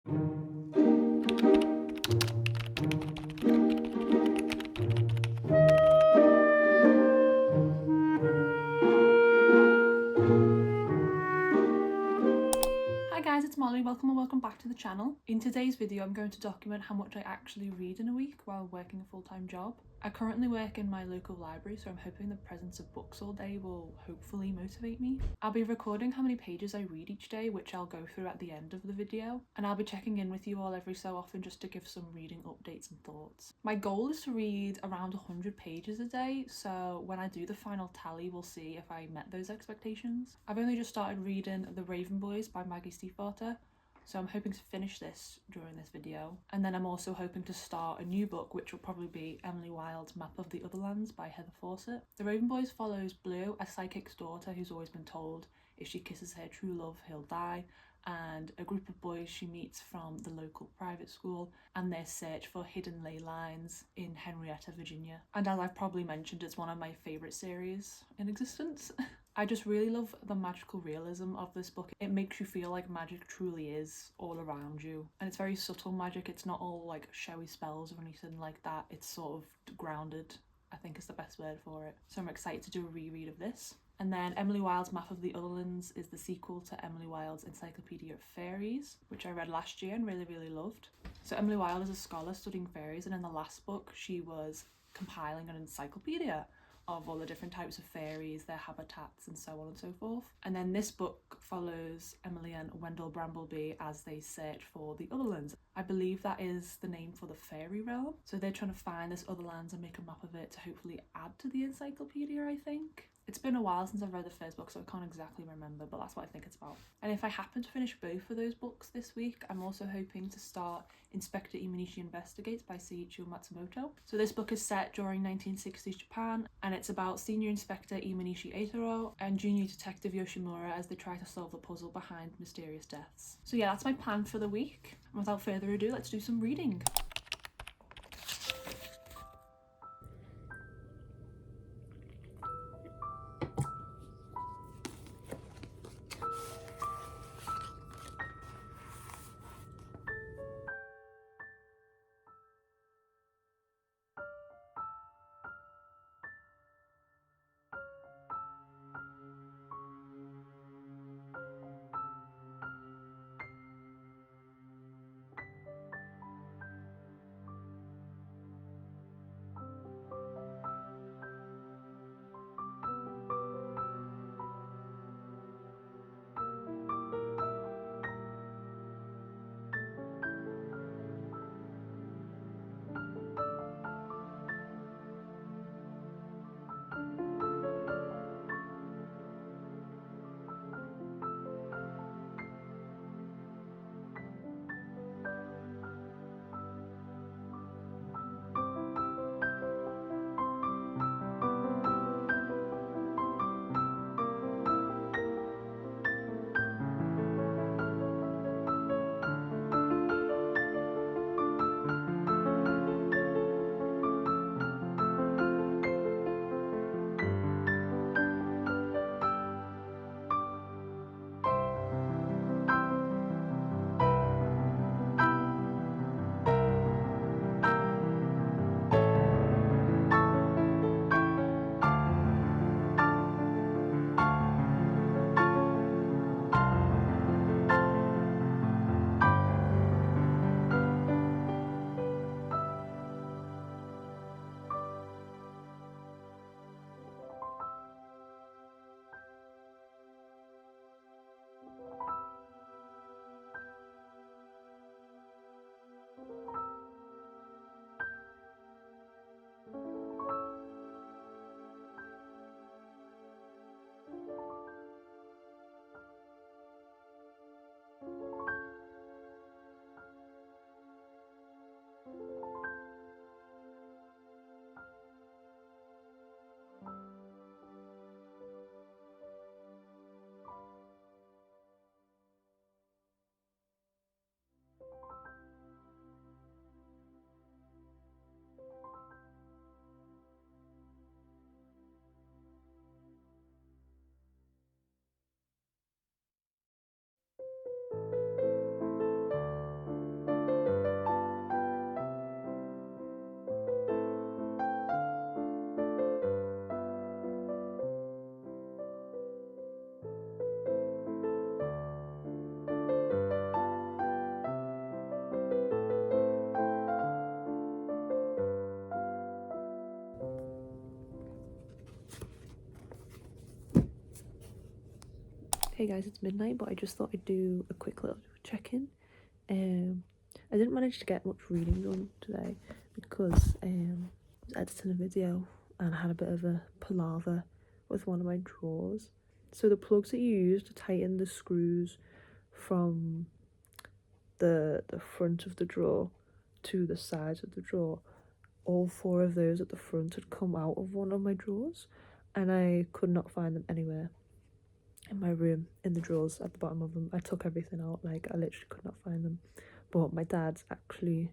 Hi guys, it's Molly. Welcome back to the channel. In today's video, I'm going to document how much I actually read in a week while working a full-time job. I currently work in my local library, so I'm hoping the presence of books all day will hopefully motivate me. I'll be recording how many pages I read each day, which I'll go through at the end of the video, and I'll be checking in with you all every so often just to give some reading updates and thoughts. My goal is to read around 100 pages a day, so when I do the final tally, we'll see if I met those expectations. I've only just started reading The Raven Boys by Maggie, stiefvater, so I'm hoping to finish this during this video. And then I'm also hoping to start a new book, which will probably be Emily Wilde's Map of the Otherlands by Fawcett. The Raven Boys follows Blue, a psychic's daughter who's always been told if she kisses her true love, he'll die, and a group of boys she meets from the local private school and their search for hidden ley lines in Henrietta, Virginia. And as I've probably mentioned, it's one of my favourite series in existence. I just really love the magical realism of this book. It makes you feel like magic truly is all around you. And it's very subtle magic. It's not all like showy spells or anything like that. It's sort of grounded, I think is the best word for it. So I'm excited to do a reread of this. And then Emily Wilde's Map of the Otherlands is the sequel to Emily Wilde's Encyclopedia of Fairies, which I read last year and really loved. So Emily Wilde is a scholar studying fairies, and in the last book she was compiling an encyclopedia of all the different types of fairies, their habitats, and so on and so forth. And then this book follows Emily and Wendell Brambleby as they search for the Otherlands. I believe that is the name for the fairy realm. So they're trying to find this Otherlands and make a map of it to hopefully add to the encyclopedia, I think. It's been a while since I've read the first book, so I can't exactly remember, but that's what I think it's about. And if I happen to finish both of those books this week, I'm also hoping to start Inspector Imanishi Investigates by Seicho Matsumoto. So this book is set during 1960s Japan, and it's about Senior Inspector Imanishi Eitaro and Junior Detective Yoshimura as they try to solve the puzzle behind mysterious deaths. So yeah, that's my plan for the week. And without further ado, let's do some reading. Hey guys, it's midnight, but I just thought I'd do a quick little check-in. I didn't manage to get much reading done today because I was editing a video and I had a bit of a palaver with one of my drawers. So the plugs that you use to tighten the screws from the front of the drawer to the sides of the drawer, all 4 of those at the front had come out of one of my drawers, and I could not find them anywhere in my room, in the drawers at the bottom of them. I took everything out, like I literally could not find them. But my dad's actually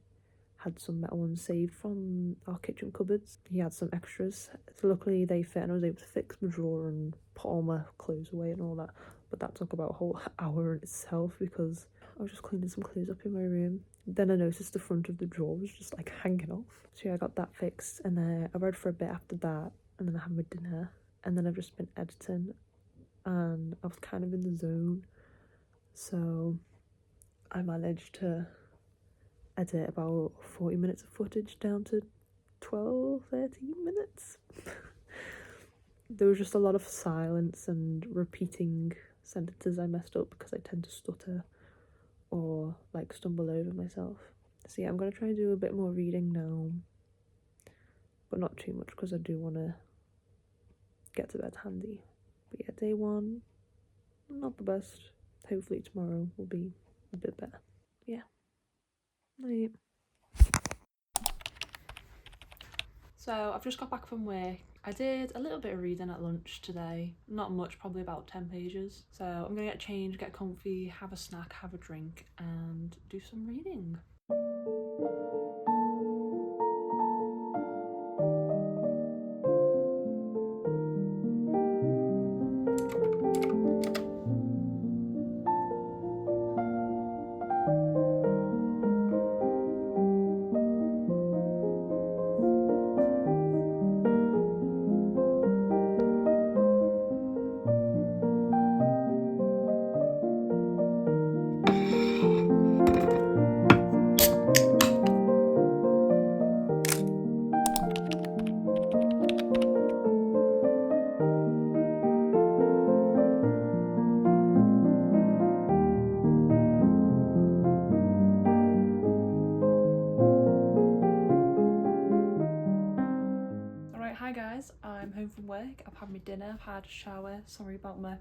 had some metal ones saved from our kitchen cupboards. He had some extras, so luckily they fit and I was able to fix my drawer and put all my clothes away and all that. But that took about a whole hour in itself because I was just cleaning some clothes up in my room. Then I noticed the front of the drawer was just like hanging off. So yeah, I got that fixed, and then I read for a bit after that, and then I had my dinner, and then I've just been editing, and I was kind of in the zone, so I managed to edit about 40 minutes of footage down to 13 minutes. There was just a lot of silence and repeating sentences I messed up because I tend to stutter or like stumble over myself. So yeah, I'm gonna try and do a bit more reading now, but not too much because I do want to get to bed handy. But yeah, day 1, not the best. Hopefully tomorrow will be a bit better. Yeah. Night. So I've just got back from work. I did a little bit of reading at lunch today, not much, probably about 10 pages. So I'm gonna get changed, get comfy, have a snack, have a drink, and do some reading. Hi guys, I'm home from work. I've had my dinner, I've had a shower. Sorry about my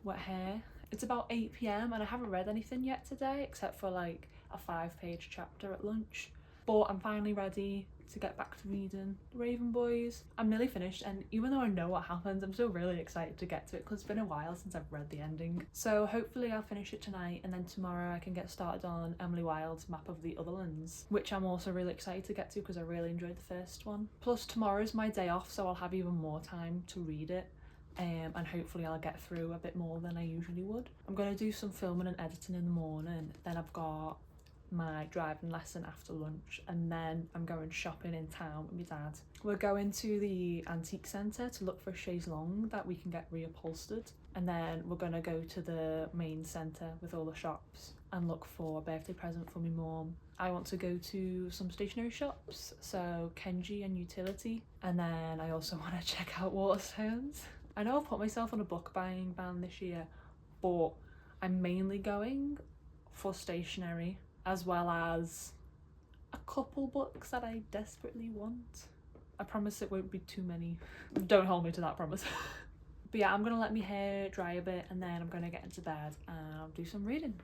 wet hair. It's about 8 p.m. and I haven't read anything yet today except for like a 5-page chapter at lunch. But I'm finally ready to get back to reading The Raven Boys. I'm nearly finished, and even though I know what happens, I'm still really excited to get to it because it's been a while since I've read the ending. So hopefully I'll finish it tonight, and then tomorrow I can get started on Emily Wilde's map of the Otherlands, which I'm also really excited to get to because I really enjoyed the first one. Plus tomorrow's my day off, so I'll have even more time to read it. And hopefully I'll get through a bit more than I usually would. I'm going to do some filming and editing in the morning, then I've got my driving lesson after lunch, and then I'm going shopping in town with my dad. We're going to the antique centre to look for a chaise longue that we can get reupholstered, and then we're going to go to the main centre with all the shops and look for a birthday present for my mum. I want to go to some stationery shops, so Kenji and Utility, and then I also want to check out Waterstones. I know I've put myself on a book buying ban this year, but I'm mainly going for stationery as well as a couple books that I desperately want. I promise it won't be too many. Don't hold me to that promise. But yeah, I'm gonna let my hair dry a bit and then I'm gonna get into bed and I'll do some reading.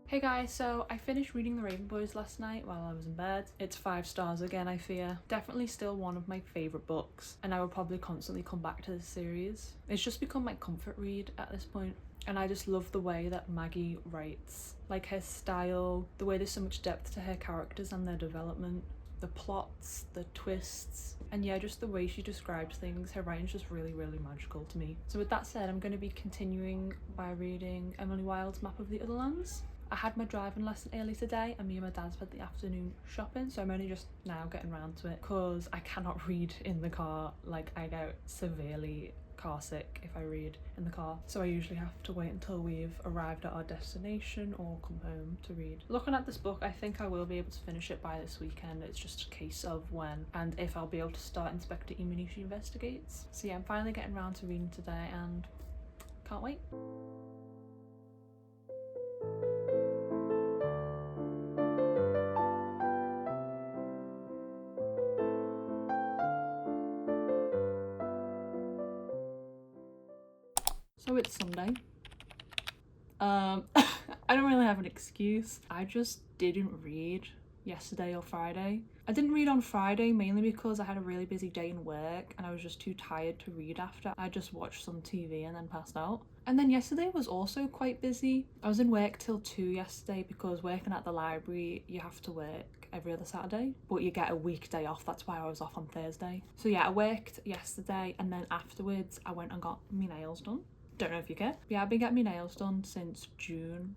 Hey guys, so I finished reading The Raven Boys last night while I was in bed. It's 5 stars again, I fear. Definitely still one of my favourite books, and I will probably constantly come back to this series. It's just become my comfort read at this point, and I just love the way that Maggie writes. Like her style, the way there's so much depth to her characters and their development, the plots, the twists, and yeah, just the way she describes things. Her writing's just really, really magical to me. So with that said, I'm going to be continuing by reading Emily Wilde's Map of the Otherlands. I had my driving lesson early today and me and my dad spent the afternoon shopping, so I'm only just now getting around to it because I cannot read in the car. Like, I get severely car sick if I read in the car, so I usually have to wait until we've arrived at our destination or come home to read. Looking at this book, I think I will be able to finish it by this weekend. It's just a case of when and if I'll be able to start Inspector Imanishi Investigates. So yeah, I'm finally getting around to reading today and can't wait. So it's Sunday. I don't really have an excuse. I just didn't read yesterday or Friday. I didn't read on Friday mainly because I had a really busy day in work and I was just too tired to read after. I just watched some TV and then passed out. And then yesterday was also quite busy. I was in work till 2 yesterday because working at the library, you have to work every other Saturday, but you get a weekday off. That's why I was off on Thursday. So yeah, I worked yesterday and then afterwards I went and got my nails done. Don't know if you care. But yeah, I've been getting my nails done since June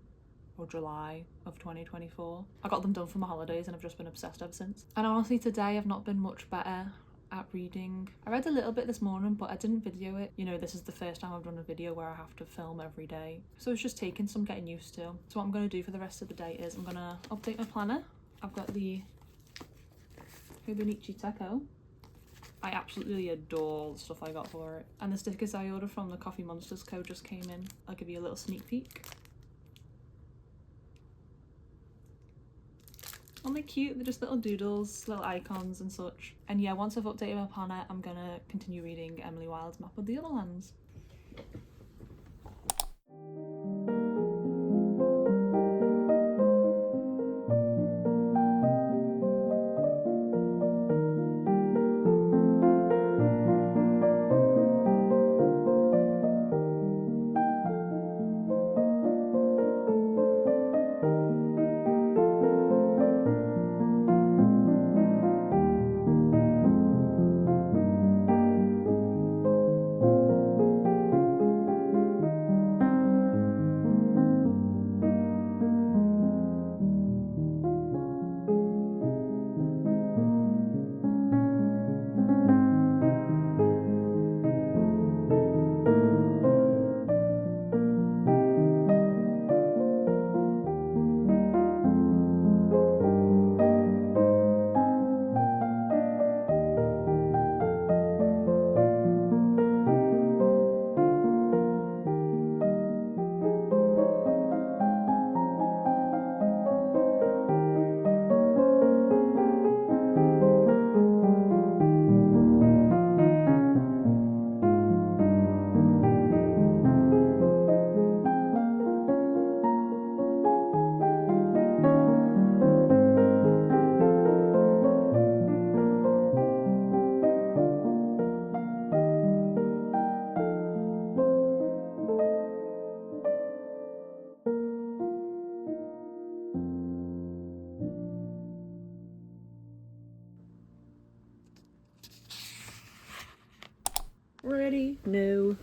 or July of 2024. I got them done for my holidays and I've just been obsessed ever since. And honestly, today I've not been much better at reading. I read a little bit this morning, but I didn't video it. You know, this is the first time I've done a video where I have to film every day. So it's just taking some getting used to. So what I'm going to do for the rest of the day is I'm going to update my planner. I've got the Hobonichi Techo. I absolutely adore the stuff I got for it. And the stickers I ordered from the Coffee Monsters Co just came in. I'll give you a little sneak peek. Aren't they cute? They're just little doodles, little icons and such. And yeah, once I've updated my planner, I'm gonna continue reading Emily Wilde's Map of the Otherlands. Ready? No.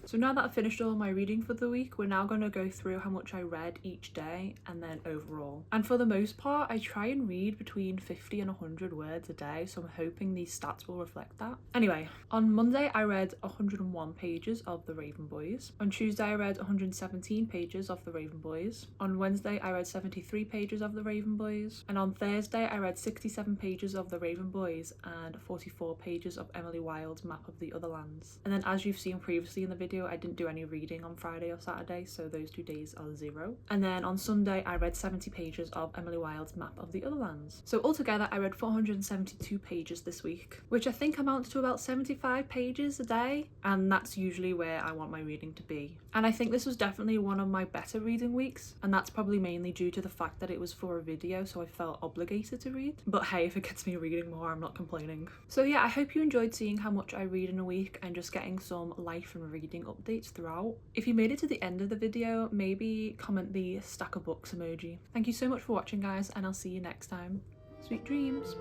So now that I've finished all my reading for the week, we're now going to go through how much I read each day and then overall. And for the most part, I try and read between 50 and 100 words a day, so I'm hoping these stats will reflect that. Anyway, on Monday I read 101 pages of The Raven Boys. On Tuesday I read 117 pages of The Raven Boys. On Wednesday I read 73 pages of The Raven Boys. And on Thursday I read 67 pages of The Raven Boys and 44 pages of Emily Wilde's Map of the Otherlands. And then, as you've seen previously in the video, video, I didn't do any reading on Friday or Saturday, so those 2 days are 0. And then on Sunday, I read 70 pages of Emily Wilde's Map of the Otherlands. So altogether, I read 472 pages this week, which I think amounts to about 75 pages a day, and that's usually where I want my reading to be. And I think this was definitely one of my better reading weeks, and that's probably mainly due to the fact that it was for a video, so I felt obligated to read. But hey, if it gets me reading more, I'm not complaining. So yeah, I hope you enjoyed seeing how much I read in a week and just getting some life and reading updates throughout. If you made it to the end of the video, maybe comment the stack of books emoji. Thank you so much for watching, guys, and I'll see you next time. Sweet dreams!